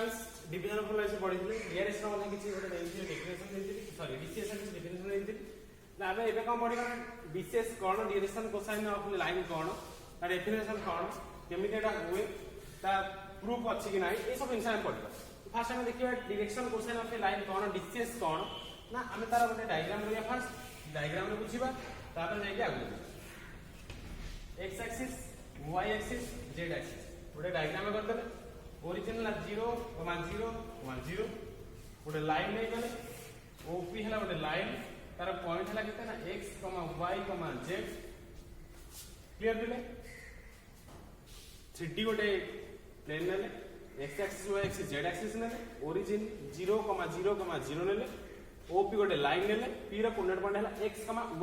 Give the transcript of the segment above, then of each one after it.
advance division of lines पढिथिले DRS रो मध्ये किछि गोटे देइथिले डेफिनेशन देइथिले सॉरी डीसीएस किछि डेफिनेशन देइथिले ना आबे एबे कोन पढिबा डीसीएस कोन डायरेक्शन कोसाइन ऑफ लाइन कोन ता डेफिनेशन कोन केमिति एटा हुए ता प्रूफ अछि कि नाही ए सब इंसान पढिबा फास्ट हम देखिबा डायरेक्शन कोसाइन ऑफ लाइन कोन डीसीएस कोन ना हमें तार गोटे डायग्राम लिया फास्ट डायग्राम रे बुझिबा तापर जाके आगु X axis Y axis Z axis गोटे डायग्राम कर देले ओरिजिन ला 0 0 1 0 गोटे लाइन नै गले ओपी हला गोटे लाइन तार पॉइंट हला केते ना x, y, z क्लियर दिले 3D गोटे प्लेन नेले x axis y axis z axis नेले ओरिजिन 0 0 0 नेले ओपी गोटे लाइन नेले p रो कोऑर्डिनेट पॉइंट हला x,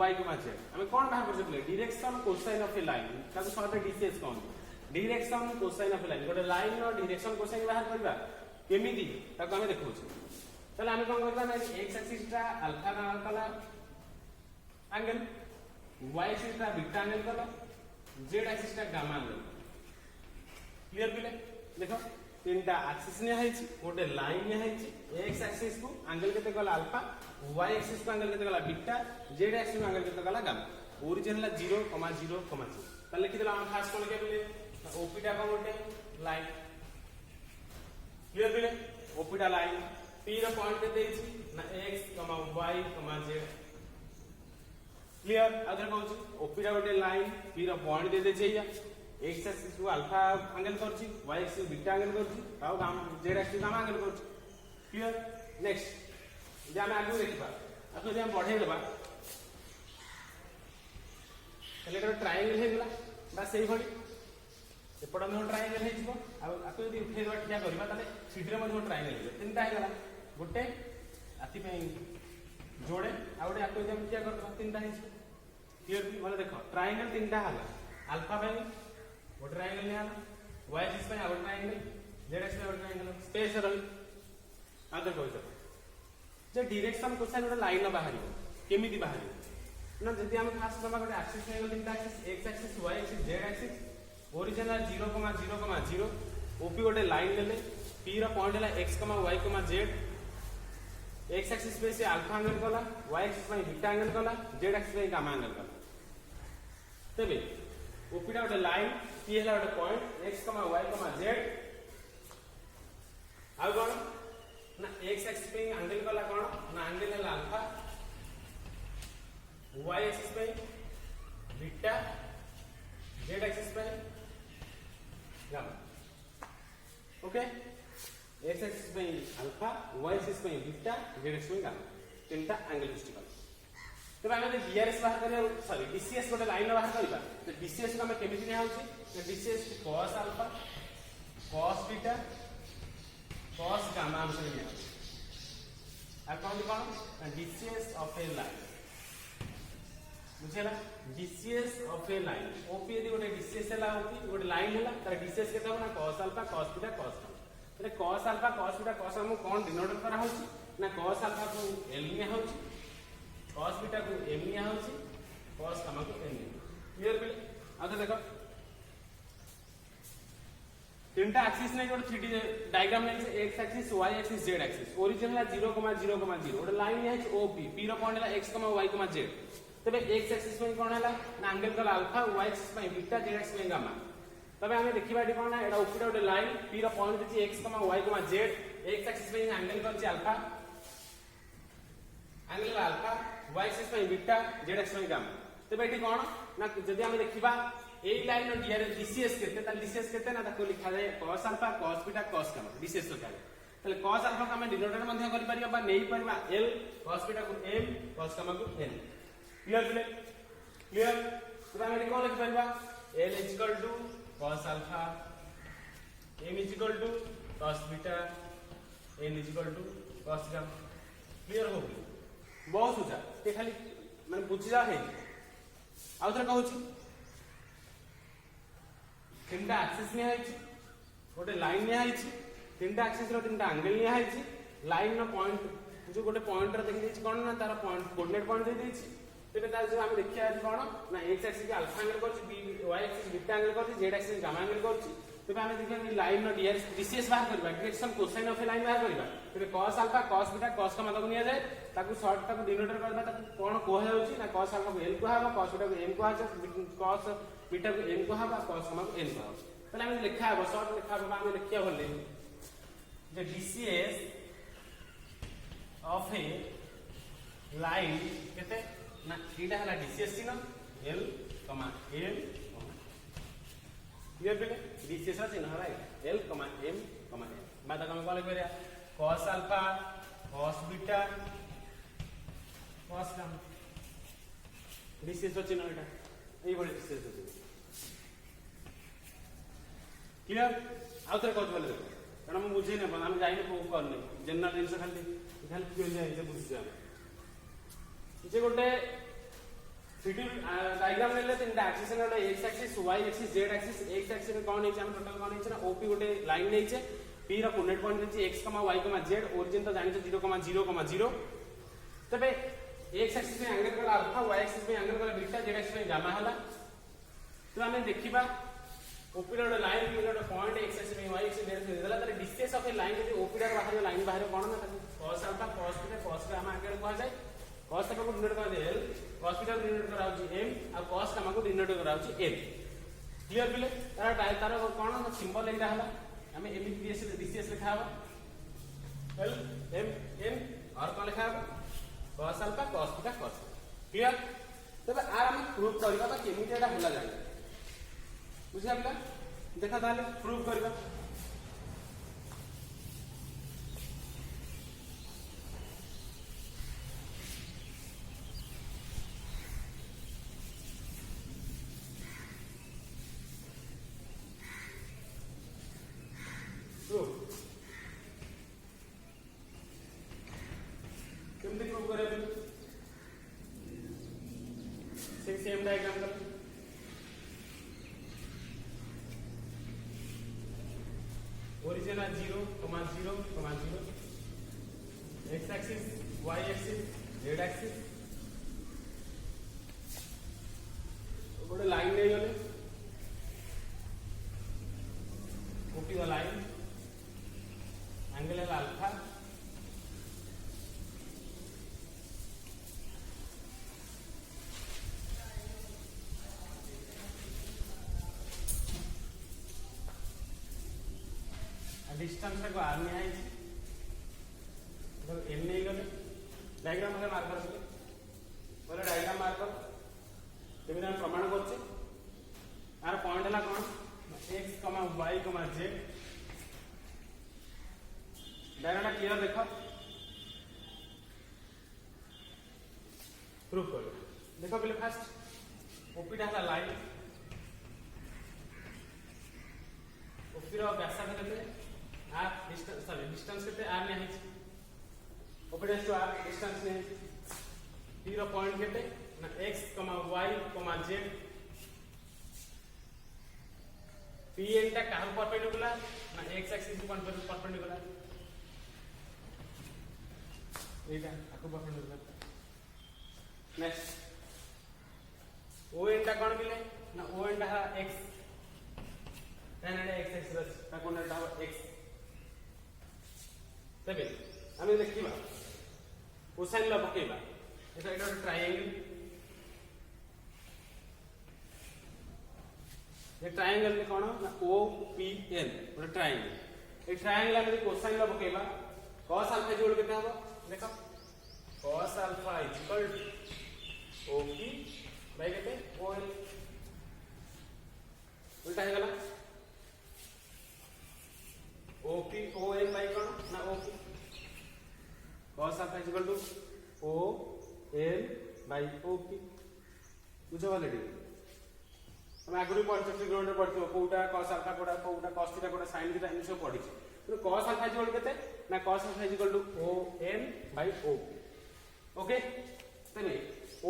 y, z हमें कोन बाहर कर सकले direction cosine of a line ताको शॉर्ट डीसीएस कोन डायरेक्शन कोसाइन ऑफ लाइन गोटे लाइन रो डायरेक्शन कोसाइन बाहर करबा केमिति ताको हमें देखौ छी चल हमें कोन करबा ना x एक्सिस ता अल्फा ना कला एंगल y एक्सिस ता बीटा एंगल कला z एक्सिस ता गामा एंगल क्लियर बिले देखो तीनटा एक्सिस ने है छी गोटे लाइन ने है छी x एक्सिस को एंगल केते कला अल्फा y एक्सिस को एंगल केते कला बीटा z एक्सिस को एंगल केते कला गामा ओरिजिन ला 0 0 0 त लिखि देला हम फास्ट कोन के बिले ओपी टा कोन गोटे लाइन क्लियर बिले ओपी टा लाइन p रो पॉइंट दे देछि ना x, y, z clear other कहू ओपी टा गोटे लाइन p रो पॉइंट दे देछि या x एक्सिस को अल्फा एंगल करछि y एक्सिस बीटा एंगल करछि आउ z एक्सिस गामा एंगल करछि क्लियर नेक्स्ट जे हम आगु देखबा आको जे हम बढ़े देबा पहले तो ट्रायंगल हे गेला बा सेही भली एपट में ट्रायंगल हे जिवो आ आको यदि उठे देबा ठिया करबा ताले सीधे में ट्रायंगल हे तीनटा हे गेला गोटे आति पे जोड़े आ गोटे आको यदि हम ठिया करबा तीनटा हे क्लियर माने देखो ट्रायंगल तीनटा हला अल्फा पे गोटे ट्रायंगल ने हला y एक्सिस पे आ गोटे ट्रायंगल z एक्सिस पे गोटे ट्रायंगल स्पेस रही आ देखो जे डायरेक्शन कोसाइन गोटे लाइन बाहरी केमिति बाहरी ना जदि हम खास समा गोटे एक्सिस एंगल तीनटा axis x axis y axis z axis origin 0 0 0 OP गोटे लाइन लेले p रो पॉइंट हला x, y, z x axis पे से अल्फा एंगल कला y एक्सिस पे बीटा एंगल कला z एक्सिस पे गामा एंगल कला तबे ओपी टा गोटे लाइन p हला गोटे पॉइंट x, y, z आ कोन ना x एक्सिस पे एंगल कला कोन ना एंगल हला अल्फा y एक्सिस पे बीटा z एक्सिस पे गामा ओके x एक्सिस पे अल्फा y एक्सिस पे बीटा z एक्सिस पे गामा तीनटा एंगल हिस्ट्रिकल तब हमें डीआरएस बाहर करे सॉरी डीसीएस गोटे लाइन बाहर करबा तो डीसीएस को हमें केमिति ने होची तो DCS cos alpha cos beta cos gamma हम से ने आ कोन डीसीएस ऑफ ए लाइन बुझेला DCS of a line OP यदि गोटे डीसीएस हला ओपी गोटे लाइन हला तर डीसीएस केता हो ना cos alpha cos beta cos gamma तले cos alpha cos beta cos gamma कोन डिनोट करा होची ना cos अल्फा को l ने होची cos बीटा को m ने होची cos गामा को n ने क्लियर बिल आ तो देखो तीनटा एक्सिस ने गोटे 3D डायग्राम ने x axis y axis z axis origin ला 0 0 0 गोटे लाइन ने है ओपी p रो पॉइंट ला x, y, z तबे x एक्सिस पे कोन हला ना एंगल कला अल्फा y एक्सिस पे बीटा z एक्सिस पे गामा तबे हमें देखिबा डी कोन एडा ऊपर गोटे लाइन p रो पॉइंट दिछि x, y, z x axis पे एंगल करछि alpha angle alpha y axis पे बीटा z एक्सिस पे गामा तबे एठी कोन ना जदि हमें देखिबा ए लाइन नो डीसीएस केते ता डीसीएस केते ना ताको लिखा जाय cos alpha cos beta cos gamma DCS लिखा जाय तले cos अल्फा का हमें डिनोमिनेटर मध्ये करि परिबा बा नेई परिबा l cos बीटा को m cos गामा को n क्लियर बिले क्लियर तो हमें कौन लिख परबा l cos alpha m cos beta n cos gamma clear हो बहुत सोचा ते खाली माने बुझिला है आउथर कहू छी तीनटा एक्सिस ने है गोटे लाइन ने है तीनटा एक्सिस रो तीनटा एंगल ने है लाइन नो पॉइंट जो गोटे पॉइंट रे देखि देछि कोन ना तार पॉइंट कोऑर्डिनेट पॉइंट दे देछि तेबे तार जो हम देखिया कोन ना x एक्सिस के अल्फा एंगल करछि y एक्सिस बीटा एंगल करछि z एक्सिस गामा एंगल करछि तेज आम देखिए लाइन डीसीएस बाहर करवा direction cosine of a line बाहर करवा तेज cos alpha cos beta cos का मतलब निया जाए ताकू शॉर्ट ताकू डिनोमिनेटर करबा ताकू कोन कोहा जाउची ना cos अल्फा को l कोहा cos बीटा को m कोहा cos बीटा को n कोहा cos को n कोहा तले हम लिखा है शॉर्ट लिखा है हम लिखिया भले जे डीसीएस ऑफ ए लाइन केते ना एटा हला डीसीएस चिन्ह l m क्लियर बेले डीसीएस रा चिन्ह हला l m n माता हम कॉल करिया cos alpha cos beta cos का डीसीएस रा चिन्ह एटा एई बडे डीसीएस रा चिन्ह क्लियर आउ थरे कहत बोले कारण हम बुझे नै हम जाई नै प्रूव करने जनरल जिंस खाली खाली क्यों जाई से बुझ जा जे गोटे थ्री डायग्राम ले तीन एक्सिस ने गोटे x axis y axis z axis x axis में कोन है हम टोटल कोन है ना OP गोटे लाइन नै छे P रा कोऑर्डिनेट पॉइंट है x, y, z ओरिजिन तो जानि 0, 0, 0 तबे x एक्सिस में एंगल कला अल्फा y एक्सिस में एंगल कला बीटा z एक्सिस में गामा हला तो हमें देखिबा OP रा गोटे लाइन P रा गोटे पॉइंट x एक्सिस में y एक्सिस में z देला त डिस्टेंस ऑफ ए लाइन यदि OP रा बाहर लाइन बाहर कोन ना cos alpha cos beta cos का हम आगे कहा जाए cos का को डिनोट कर दे l cos बीटा डिनोट कराउ छी m और cos का को डिनोट कराउ छी n क्लियर बिले तार कोन सिंबल एटा हला हमें एम डीसीएस लिखा हुआ l m n और कौन लिखा हुआ cos alpha cos beta cos clear तब आर हम प्रूव करबा त केमिति एटा होला जाने बुझा बिला देखा ताले प्रूव करबा सेम डायग्राम कर origin 0, 0, 0 x axis y axis z axis गोटे लाइन नहीं गले ओपी द लाइन एंगल है अल्फा डिस्टेंस को आर में आई तो एन नहीं गले डायग्राम में मार्कर से बोले डायग्राम मार्कर तेमि हम प्रमाण करछे आर पॉइंट हला कोन x, y, z diagram clear देखो प्रूफ कर देखो पहले फास्ट ओपी टा हला लाइन ओपी रो व्यासार्ध केते आर डिस्टेंस डिस्टेंस केते आर ने है ओपी टू आर डिस्टेंस ने टी रो पॉइंट केते ना x, y, z p n टा काहु परपेंडिकुलर ना x एक्सिस को परपेंडिकुलर एटा आको परपेंडिकुलर नेक्स्ट o n टा कोन मिले ना o n टा x tan x एक्सिस ता कोन टा x तबे हमें देखिबा कोसाइन ला पकेबा एटा एटा ट्रायंगल ये ट्रायंगल में कोन ना O P N ଗୋଟେ ट्रायंगल ए ट्रायंगल में कोसाइन ला पकेबा cos अल्फा जोड़ केते हबो देखो cos alpha equal to OP by केते OL उल्टा हे गला OP OL बाय कोन ना OP cos alpha equal to OL by OP बुझो ऑलरेडी हम आगुरी पढ़ते ट्रिग्नोमेट्री पढ़तो कोटा cos अल्फा कोटा cos थीटा कोटा sin थीटा इन सब पढ़ी तो cos अल्फा इक्वल केते ना cos alpha equal to ON by OP okay तने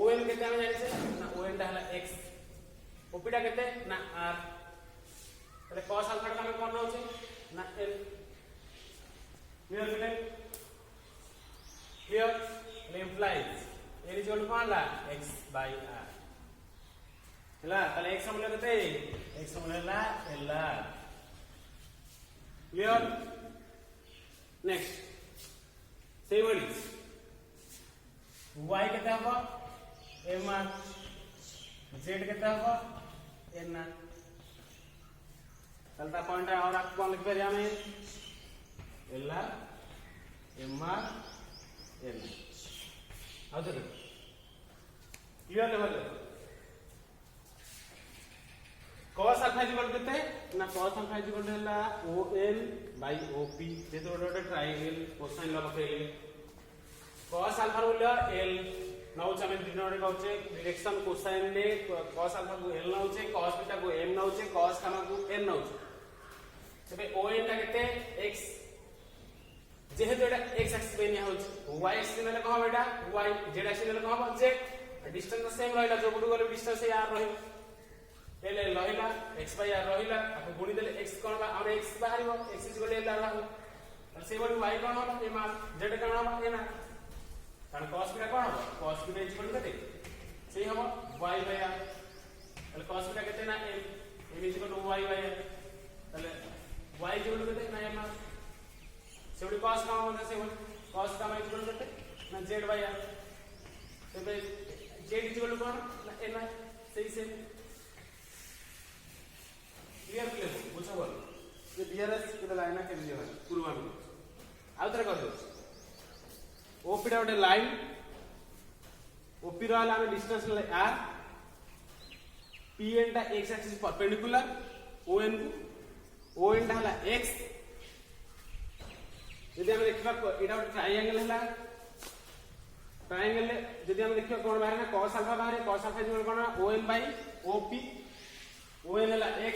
ON केते हम जानि से ना ON टा हला x OP टा केते ना r तले cos अल्फा टा हम कोन रहउछे ना l क्लियर बेटे clear implies l equal to कोन ला x बाय r हला तले x समले केते x समले ला l क्लियर नेक्स्ट से भली y केते हबो m r z केते हबो n r चलता पॉइंट है और आपको लिख पे हमें l r m r n आ तो clear level cos alpha is equal to ना cos alpha is equal to हला on by op जे तो ଗୋଟେ ट्रायंगल कोसाइन ला पकेले cos alpha बोलिया l नौच हम डिनोमिनेटर कहउचे डायरेक्शन कोसाइन ले cos alpha को l नौचे cos beta को m नौचे cos gamma को n नौचे तबे on टा केते x जेहेतु एटा x एक्सिस पे निया होछ y एक्सिस ने कहबा बेटा y z एक्सिस ने कहबा z डिस्टेंस सेम रहला जो गुडू गले डिस्टेंस r रही l l रहिला x by r रहिला आपको गुणी देले x कोन बा और x बाहरिबो x is l r रहला और से बडी y कोन हो ए मान z कोन हो ए ना कारण cos बीटा कोन हो cos बीटा इज इक्वल कते सही हो y by r तले cos बीटा केते ना m is equal to y by r तले y इज इक्वल कते ना m से बडी cos का मतलब से cos का इज इक्वल कते ना z by r तबे z इज इक्वल कोन ना n सही से क्लियर क्लियर बुझा बोल ये बीआरएस के लाइन के लिए है पूर्वानुमान आउ तरह कर दो ओपी टा ଗୋଟେ लाइन ओपी रहला हम डिस्टेंस ले r pn टा x एक्सिस परपेंडिकुलर on को on टा हला x यदि हम देखबा एटा ଗୋଟେ ट्रायंगल हला ट्रायंगल यदि हम देखियो कोन बाहर ना cos अल्फा बाहर cos alpha equal cone on by op on हला x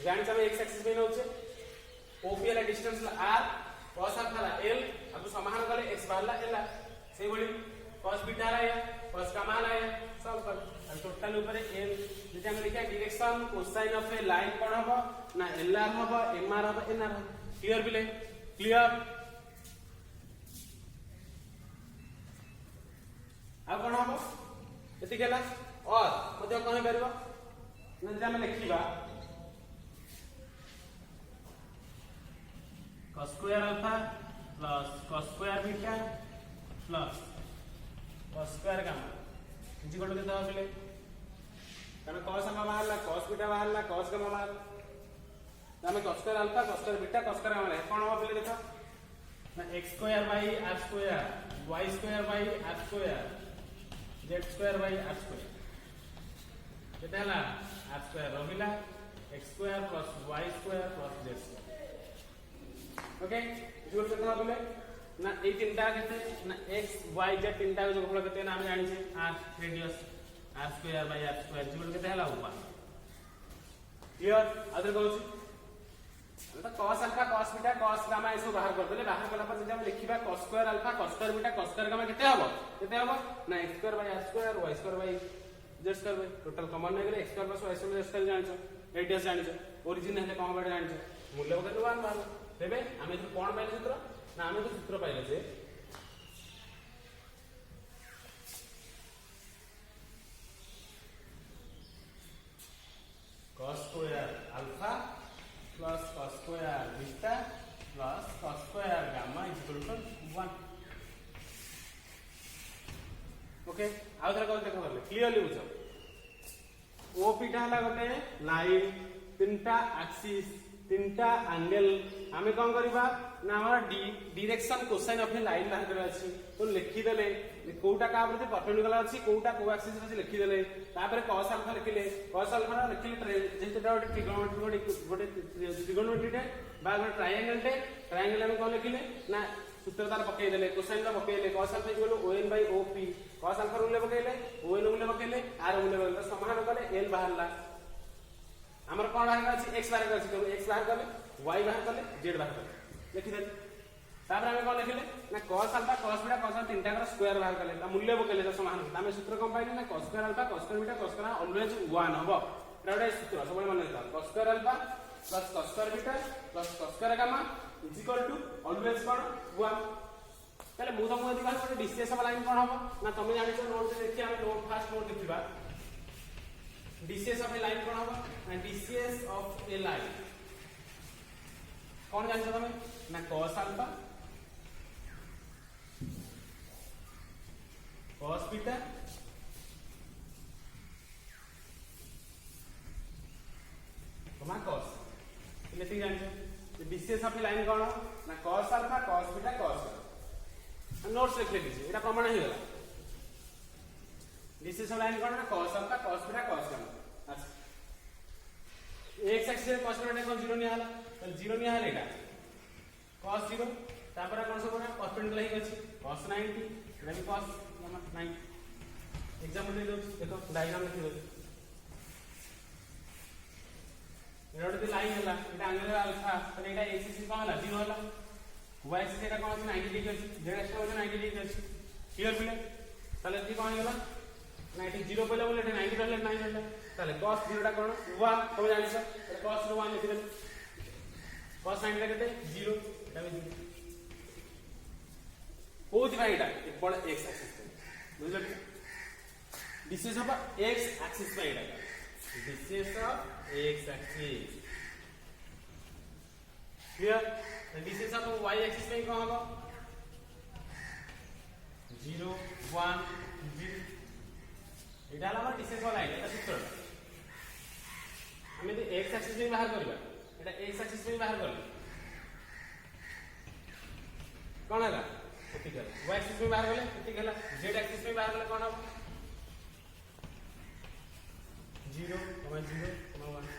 जानि तमे x एक्सिस पे नउचे op हला डिस्टेंस ला r cos अल्फा ला l अब समाधान कले x बाहरला l से बडी cos बीटा ला या cos गामा ला या सब कर और टोटल ऊपर l यदि हम लिखा direction cosine of a line कोन हबो ना lr हबो mr हबो nr क्लियर बिले क्लियर अब कोन हबो एति केला और मते कोन परबो न जे हम लिखिबा cos square alpha plus cos square beta plus cos square gamma इजी कोड केता होले कारण cos alpha बाहरला cos beta बाहरला cos gamma बाहरला तमे cos square alpha cos square beta cos square gamma कोन हो बोले देखो ना x square by r square y square by r square z square by r square केता हला r square रहिला x square plus y square plus z square okay जोर से कहा बोले ना ए तीनटा केते ना x y z तीनटा जो जोगफल केते ना हम जानि छै r radius r square by r square जोड़ केते हला हुआ क्लियर अदर कहू तो cos alpha cos beta cos gamma ऐसो बाहर कर देले बाहर करला पर जब हम लिखिबा cos square alpha cos square beta cos square gamma केते हबो ना x square by r square y square by z square by total common नै गेले x square plus y square z square जानि छ रेडियस जानि छ ओरिजिन हेले कम बाटे जानि छ मूल्य बदल 1 बार तेबे आमे तो कोन पाइले सूत्र ना आमे तो सूत्र पाइले जे cos square alpha plus cos square beta plus cos square gamma is equal to 1 okay आउ थरा कोन देखो क्लियरली बुझो OP टा हला गोटे लाइन तीनटा एक्सिस तीनटा एंगल हमें कोन करबा ना हमरा direction cosine of a line बाहर कर अछि तो लिखि देले कोउटा का प्रति परपेंडिकुलर अछि कोउटा को एक्सिस अछि लिखि देले तापर cos अल्फा लिखिले cos अल्फा लिखिले जेते गोटे ट्रिगोनोमेट्री ट्रिगोनोमेट्री टे बा गोटे ट्रायंगल में कोन लिखिले ना सूत्रधार पकई देले कोसाइन ला पकईले cos alpha equal on by op cos alpha rule पकईले on रूल पकईले r रूल पकईले समाधान कले l बाहरला हमर कोन बाहर अछि x बाहर अछि तो x बाहर कले y बाहर कले z बाहर कले लिखि दे तापर हम कोन लिखिले ना cos alpha cos beta cos तीनटा का स्क्वायर बाहर कले ता मूल्य बकले तो समान हम सूत्र कोन पाइले ना cos square alpha cos square beta cos square always 1 हबो एटा सूत्र सब मन लेता cos square alpha plus cos square beta plus cos square gamma is equal to always कोन 1 ताले मु तो यदि बात डीसीएस वाला लाइन कोन हबो ना तमे जानि छ नोट से देखि हम नोट फास्ट नोट देखिबा DCS of a line कोन हबो ना DCS of a line कौन जान तुम ना cos alpha cos beta cos electric जान विशेष ऑफ लाइन कौन ना cos alpha cos beta cos notes लिख लीजिए एटा प्रमाण हो गला विशेष ऑफ लाइन कौन ना cos alpha cos beta cos अच्छा x एक्सिस cos बीटा कौन 0 निया हला तो 0 निया हला एटा cos 0 तापर कौन सब ना परपेंडिकुलर ही अछि cos 90 एटा भी cos 90 एग्जांपल दे दो देखो डायग्राम लिख दो एटा लाइन हला एटा एंगल अल्फा तो एटा x एक्सिस कौन हला 0 हला y एक्सिस एटा कौन 90 डिग्री अछि z एक्सिस कौन 90 डिग्री अछि क्लियर पिले ताले एटी कौन गेला 90 0 पहले बोले 90 रहले 9 रहले ताले cos 0 टा कौन 1 तुम जानि छ cos 1 लिख दे cos 90 केते 0 एटा भी 0 कोथि भाई एटा बड़ x एक्सिस बुझलो विशेष ऑफ x एक्सिस पे एटा विशेष ऑफ x एक्सिस क्लियर विशेष ऑफ y एक्सिस पे कौन होगा 0 1 0 एटा हला हमर विशेष वाला है एटा सूत्र हमें तो x एक्सिस पे बाहर करबा एटा x एक्सिस पे बाहर करबा कौन हला वर्टिकल y एक्सिस पे बाहर गले वर्टिकल z एक्सिस पे बाहर गले कौन हो 0 0 1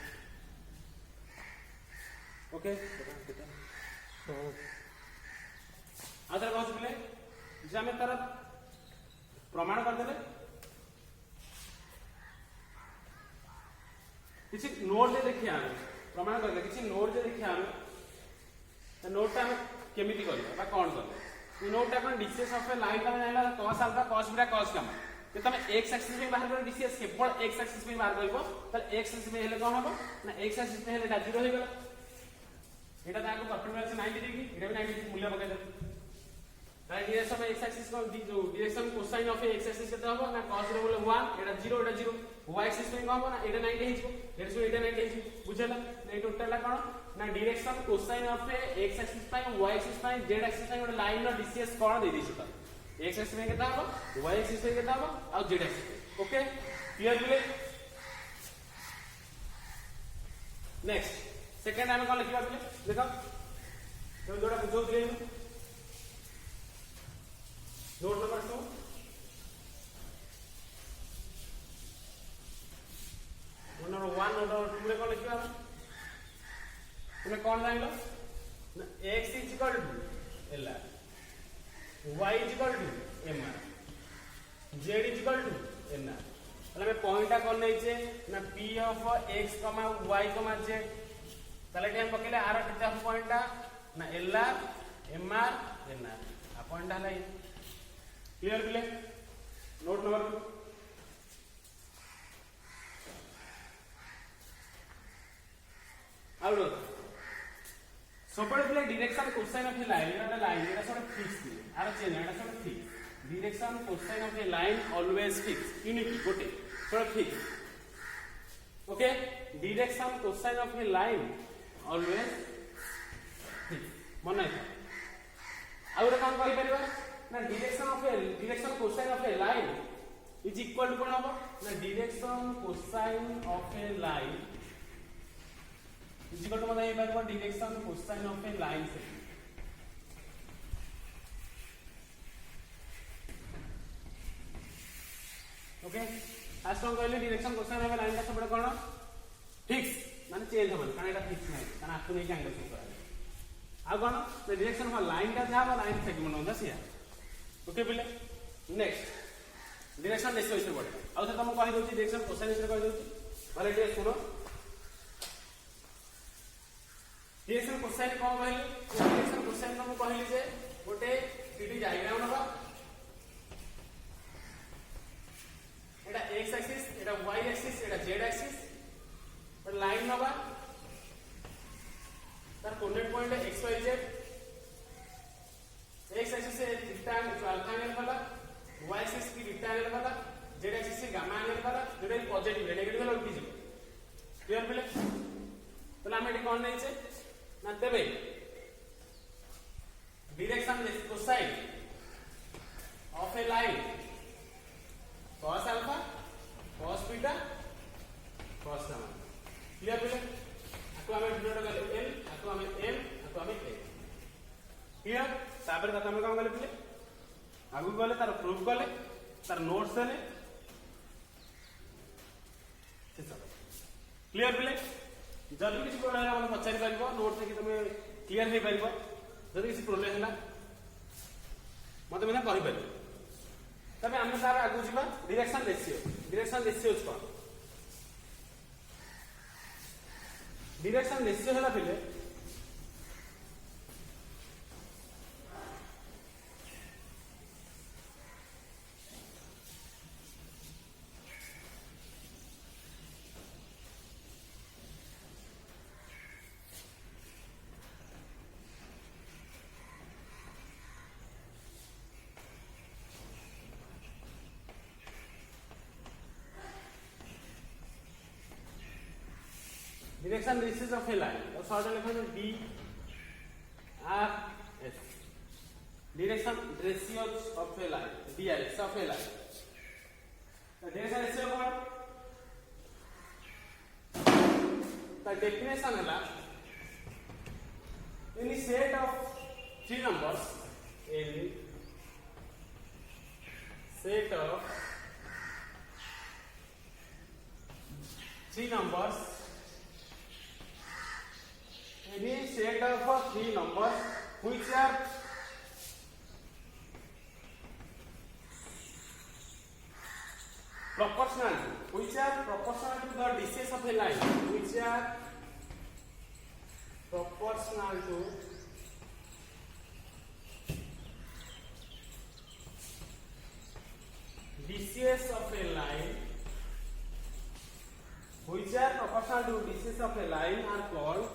ओके तो आदर कौन से जे हमें तार प्रमाण कर देले किसी नोट दे देखिया प्रमाण कर किसी नोट दे देखिया तो नोट हम केमिति करबा बा कोन करबा नोट टा कोन डिस्टेंस ऑफ ए लाइन का नाला cos alpha cos beta cos gamma जे तुम x एक्सिस में बाहर कर डिस्टेंस केवल x एक्सिस में बाहर करबो त x एक्सिस में हेले कोन हो ना x एक्सिस में हेले टा 0 हो गला एटा ताको परपेंडिकुलर से 90 डिग्री एटा भी 90 डिग्री मूल्य पके दे ताई डायरेक्शन ऑफ x एक्सिस को जो direction cosine of x axis केते होबो ना cos 0 बोले 1 एटा 0 एटा 0 y एक्सिस में कोन होबो ना एटा 90 हेजो डायरेक्शन एटा 90 हेजो बुझला नै टोटल ला कोन ना direction cosine of x axis पाई y एक्सिस पाई z एक्सिस पाई ओटा लाइन नो डिस्टेंस कोन दे दिसु त x एक्सिस में केता होबो y एक्सिस में केता होबो आ z एक्सिस ओके क्लियर बिले नेक्स्ट सेकंड हम कोन लिखिबा बिले देखो तो जोड़ा बुझौ दिले note number 2 number 1 note number 2 रे कोन लिखिबा तुमे कोन जानिलो ना x is equal to l y is equal to m z is equal to n ताले मैं पॉइंट कोन नै छे ना p of x, y, z ताले के हम पकेले आर किता पॉइंट ना l r m r n r आ पॉइंट हला क्लियर बिले नोट नंबर 2 आउट सब बिले direction cosine of a line एटा सब फिक्स आर चेंज एटा सब fix direction cosine of a line always fix unique गोटे सब fix okay direction cosine of a line always fix मन है आउट काम कहि परबा ना direction cosine of a line is equal to कोन होबो ना direction cosine of a line is equal to मतलब ये बात को direction cosine of a line से ओके आज हम कहले direction cosine of a line का सब कोन फिक्स माने चेंज होबन कारण एटा फिक्स नै कारण आपको नहीं एंगल से करा आ कोन डायरेक्शन ऑफ लाइन का जा लाइन सेगमेंट होता सिया ओके बिले नेक्स्ट डायरेक्शन नेक्स्ट विषय पड़े आउ तुम कहि दोची डायरेक्शन कोसाइन विषय कहि दोची भले टे सुनो डायरेक्शन कोसाइन कोन कहली डायरेक्शन कोसाइन हम कहली जे गोटे 3D डायग्राम नबा एटा x एक्सिस एटा y एक्सिस एटा z एक्सिस पर लाइन नबा तार coordinate point x y z x axis से थीटा जो अल्फा एंगल वाला y एक्सिस की बीटा एंगल वाला z एक्सिस से गामा एंगल वाला जोटा पॉजिटिव है नेगेटिव वाला उठी क्लियर मिले तो हम एटी कोन नै छे ना तबे direction cosine of a line cos alpha cos beta cos gamma clear बोले आको हमें डिनोट कर l आको हमें m आको हमें a क्लियर तापर कथा हम काम गले बोले आगु गले तार प्रूफ गले तार नोट्स देले से सब क्लियर बोले जब किसी प्रोब्लेम हम पचारि परबो नोट से कि तुम क्लियर हे परबो जब किसी प्रोब्लेम होला मते मने कहि परबो तबे हम सारा आगु जिबा डायरेक्शन रेशियो छ डायरेक्शन रेशियो होला पहिले direction ratios of a line और शॉर्ट लिखा है D R S direction ratios of a line DRS of a line तो direction ratio कौन तो definition है any set of three numbers any set of three numbers any set of three numbers which are proportional to the distance of a line which are proportional to distance of a line which are proportional to distance of a line are called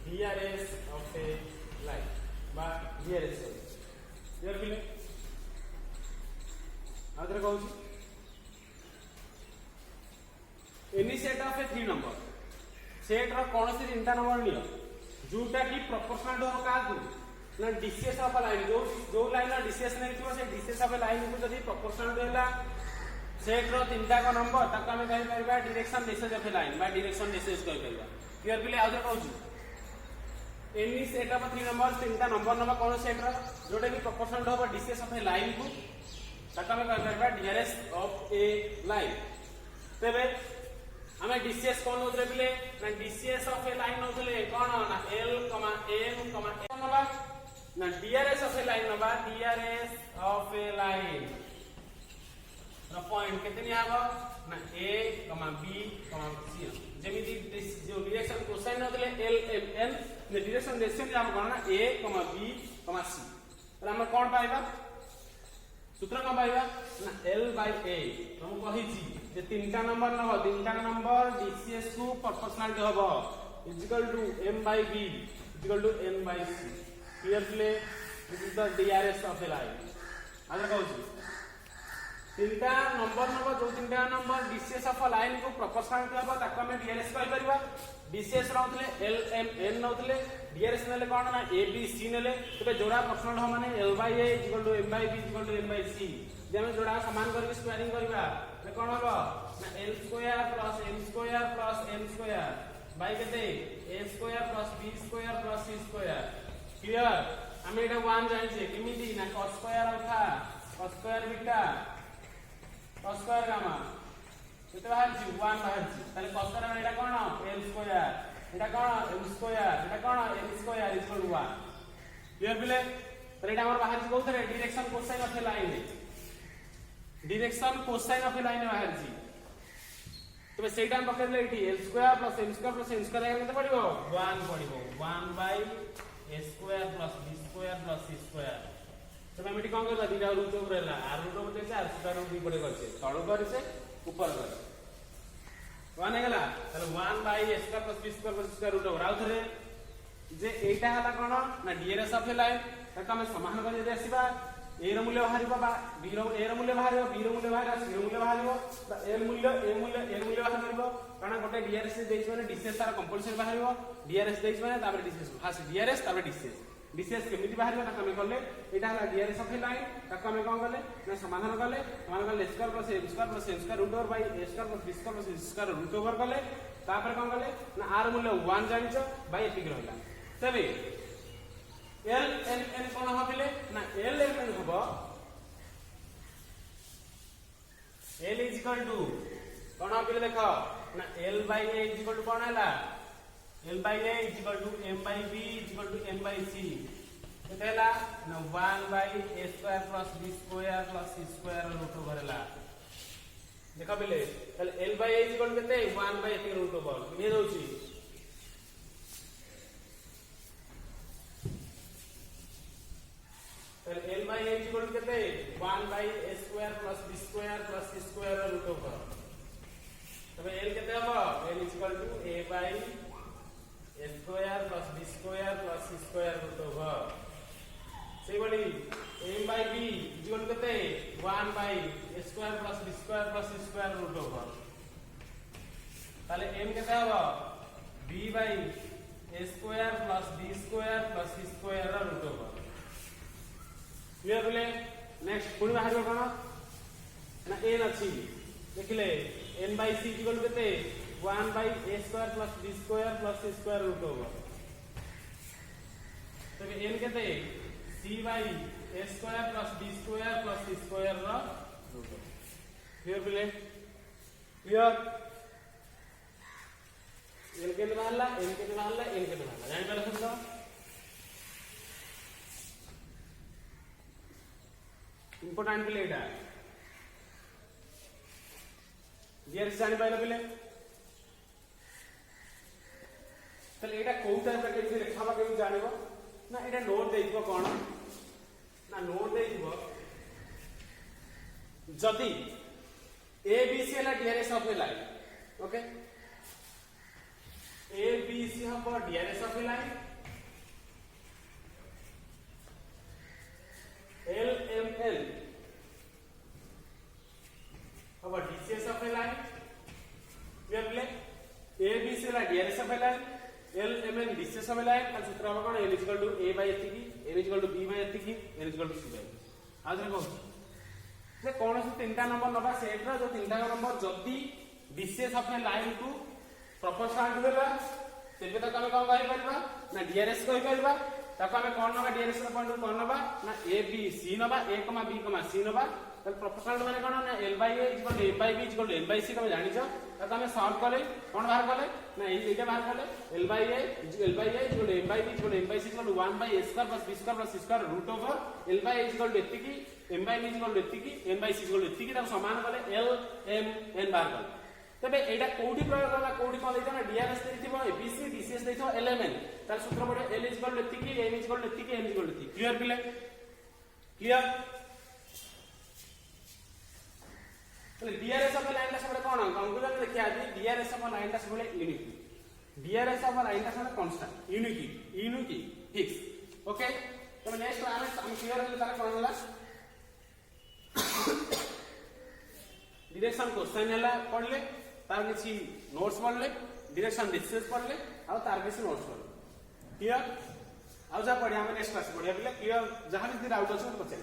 DRS of a line बा DRS clear फिले other कहू any set of a three number set रो कौन से तीनटा number लियो जोटा की proportional हो का ना डिस्टेंस ऑफ अ लाइन जो लाइन ना डिस्टेंस नहीं थियो से डिस्टेंस ऑफ अ लाइन को जदी प्रोपोर्शनल देला सेट रो तीनटा का नंबर ताका हमें कहि परबा direction ratio of a line बा डायरेक्शन रेशियो कहि परबा क्लियर फिले आदर कहू any set of three number तीनटा नंबर नंबर कौन सेट रो जोटा की प्रोपोर्शनल हो डिस्टेंस ऑफ ए लाइन को ताका हमें कहि परबा डीआरएस ऑफ ए लाइन तबे हमें डिस्टेंस कौन होतले बिले ना डिस्टेंस ऑफ ए लाइन होतले कौन ना l m नंबर ना DRS of a line number DRS of a line ना पॉइंट कितनी आबो ना a b c जेमिति जो डायरेक्शन कोसाइन होतले l m n ने डायरेक्शन रेशियो हम कोन ना a b c तर हम कोन पाइबा सूत्र कोन पाइबा ना l/a हम कहि छी जे तीनटा नंबर डीसीएस को प्रोपोर्शनल होबो equal to m/b equal to n/c clearly this is the DRS of a line other कहू छी तीनटा नंबर जो तीनटा number DCS of a line को प्रोपोर्शनल होबो ताको हम डीआरएस कहि परबा डीसीएस रहउतले l m n रहउतले डीआरएस नेले कोन ना a b c नेले तबे जोड़ा प्रोपोर्शनल हो माने l/a equal to m/b equal to n/c जे हम जोड़ा समान करके स्क्वायरिंग करबा ले कोन होबो ना l square plus m square plus n square by केते a square plus b square plus c square clear हम एटा 1 जानि छे किमिति ना cos square alpha cos square beta cos square gamma केते बाहर छी 1 बाहर छी ताले cos स्क्वायर माने एटा कोन l स्क्वायर एटा कोन m स्क्वायर एटा कोन n square equal to 1 clear बिले तर एटा हमर बाहर छी कोथरे direction cosine of a line direction cosine of a line बाहर छी तबे सेटा हम पकड़ले एठी l square plus m square plus n square केते पड़िबो 1 पड़िबो 1 by a square plus b square plus c square तबे हम एठी कोन करला दिटा रूट ओवर रहला r root over देছে r square root पड़े करछे तळ करछे ऊपर करछे 1 हेगला ताले 1 by a square plus b square plus square root over आउ थरे जे एटा हला कोन ना डीआरएस ऑफ ए लाइन ताका हम समान कर दे आसीबा ए ର मूल्य बाहर बी रो ए ର मूल्य बाहर बी ର मूल्य बाहर सी ର मूल्य बाहर एल मूल्य ए मूल्य बाहर करबो कारण गोटे डीआरएस देइछ माने डीसीएस तार कंपलसरी बाहर डीआरएस देइछ माने तापर डीसीएस फास्ट डीआरएस तापर डीसीएस डीसीएस केमिति बाहर ताको हम करले एटा हला डीआरएस ऑफ लाइन ताको हम कोन करले ना समाधान करले s square plus m square plus n square root over by a square plus b square plus c square root over करले तापर कोन करले ना r मूल्य 1 जानिछ बाय एतिक रहला तबे एल एन एन कोन हबिले ना एल एन एन हबो L is equal to कौन हबिले देखो ना L by A is equal to कौन हैला L by A is equal to M by B is equal to M by C केते हैला ना 1 by A square plus B square plus C square root over हैला देखो बिले ताले L by A is equal to केते 1 by A root over ये दोची L by A is equal to कितने 1 by A square plus B square plus C square root over तब L कितने होगा L is equal to A by A square plus B square plus C square root over सही बोली M by B is equal to कितने 1 by A square plus B square plus C square root over ताले M कितने होगा B by A square plus B square plus C square root over clear बोले next पुणी बाहर कोन ना n अछि देखिले n by c इक्वल केते 1 by a square plus b square plus c square root over तबे n केते c by a square plus b square plus c square row root over clear बोले clear n के बाहरला n के बाहरला n के बाहरला जानि पाले समझो इंपोर्टेंट पिले एटा डीआरएस जानि पाइला पिले तले एटा कोउ टाइप रा केमि लेखाबा केमि जानिबो ना एटा नोट देइबो कोन ना नोट देइबो जदी ए बी सी ला DRS of line okay A B C हबो DRS of line L M L अब DCS of a line we have like A B C ला DRS of a line L M N DCS of a line का सूत्र होगा कौन L is equal to A by एतिकी N is equal to B by एतिकी N is equal to C by आज देखो जे कौन से तीनटा नंबर नबा सेट रा जो तीनटा नंबर जदी DCS of a line को प्रोपोर्शनल देला तेबे तक हम कोन कहि परबा ना DRS कहि परबा ताको हमें कोन नबा डीआरएस रा पॉइंट कोन नबा ना ए बी सी नबा ए कमा बी कमा सी नबा त प्रोपोर्शनल माने कोन ना L by A equal M by B equal M by C तमे जानि छ ताको हमें सॉल्व करे कोन बाहर करे ना एटा बाहर करे L by A equal M by B equal M by C equal 1 by A square plus B square plus C square root over L by A equal एतिकी एम बाय बी इक्वल एतिकी M by C equal एतिकी ताको समान करे L M N बाहर करे तबे एटा कोठी प्रयोग करला कोठी कोन देइतो ना डीआरएस देइथिबो एबीसी डीसीएस देइथिबो एलएमएन तार सूत्र पड़े एल इज इक्वल टू एतिकी एम इज इक्वल टू एतिकी एन इज इक्वल टू एतिकी क्लियर पिले क्लियर तो डीआरएस ऑफ लाइन ता सबले कोन कंक्लूजन देखिया आदि डीआरएस ऑफ लाइन ता सबले यूनिक डीआरएस ऑफ लाइन ता सबले कांस्टेंट यूनिक फिक्स ओके तो नेक्स्ट हम क्लियर हो तार कोन होला डायरेक्शन क्वेश्चन हला पढ़ले तार किछि नोट्स पढ़ले डायरेक्शन डिस्कस पढ़ले आ तार किछि नोट्स पढ़ले क्लियर आ जा पढ़िया हम नेक्स्ट क्लास पढ़िया क्लियर जहां भी डाउट अछि तो पूछे